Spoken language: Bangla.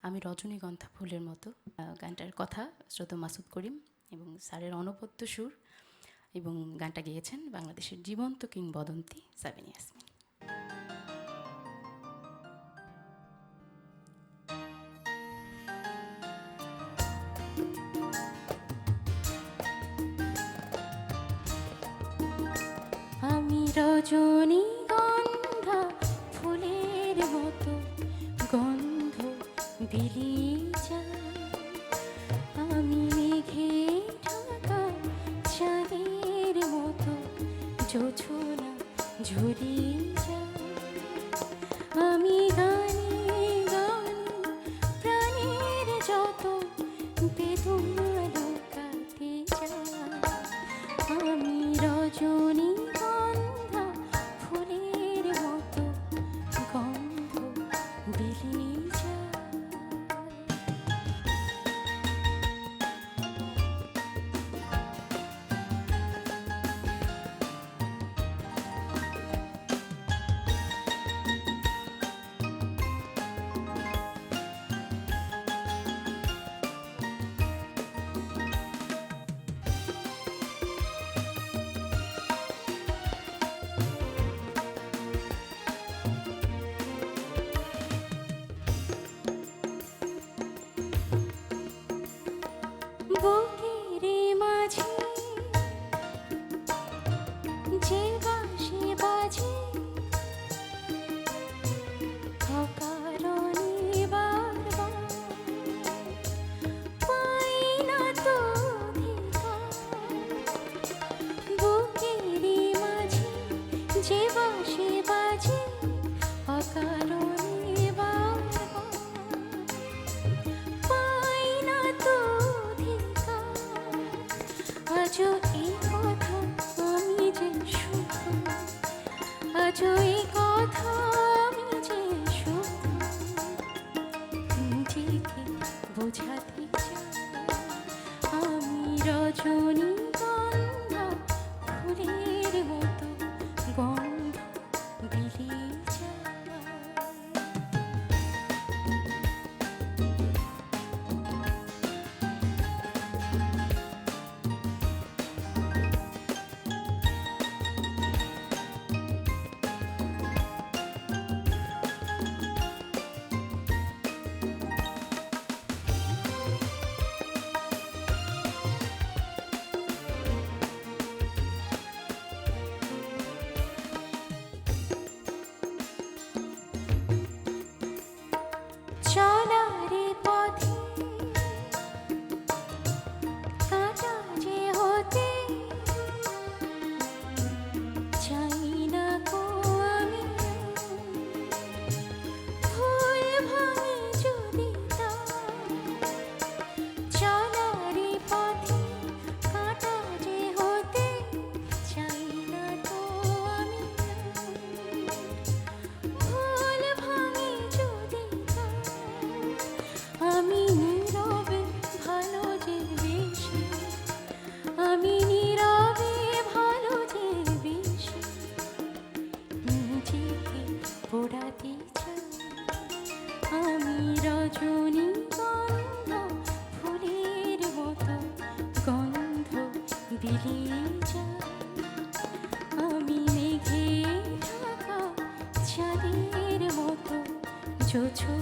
আমি রজনীগন্ধা ফুলের মতো গানটার কথা শ্রোতা মাসুদ করিম এবং স্যারের অনবদ্য সুর এবং গানটা গেয়েছেন বাংলাদেশের জীবন্ত কিংবদন্তি সাবিনা ইয়াসমিন। আমি রজনীগন্ধা ফুলের মতো গন্ধ বিলিয়ে যাই, আমি মেঘে ঢাকা চাঁদের মতো জোছনা ঝরিয়ে যাই, আমি গানে গানে প্রাণের যত বেদনা লুকাতে যাই, আমি রজনীগন্ধা ফুলের মতো গন্ধ বিলিয়ে যাই। বুকের মাঝে যে বাঁশি বাজে অকারণে বারবার, পাই না তো অধিকার। বুকের মাঝে যে বাঁশি বাজে অকারণে বারবার, পাই না তো অধিকার। আজও এই কথা আমি যে শুধু, আজও এই কথা আমি যে শুধু নিজেকে বোঝাতে চাই, আমি রজনীগন্ধা ফুলের মতো গন্ধ বিলিয়ে যাই। চলারে পথে কাঁটা যে হতে চাই না গো আমি, ফুল ভাঙে যদি তাই। চলারে পথে কাঁটা যে হতে চাই না গো আমি, ফুল ভাঙে যদি তাই। আমি নীরবে ভালো যে বেশি, আমি নীরবে ভালো যে বেশি নিজেকে পোড়াতে চাই, আমি রজনীগন্ধা ফুলের মতো গন্ধ বিলিয়ে যাই, আমি মেঘে ঢাকা চাঁদের মতো জোছনা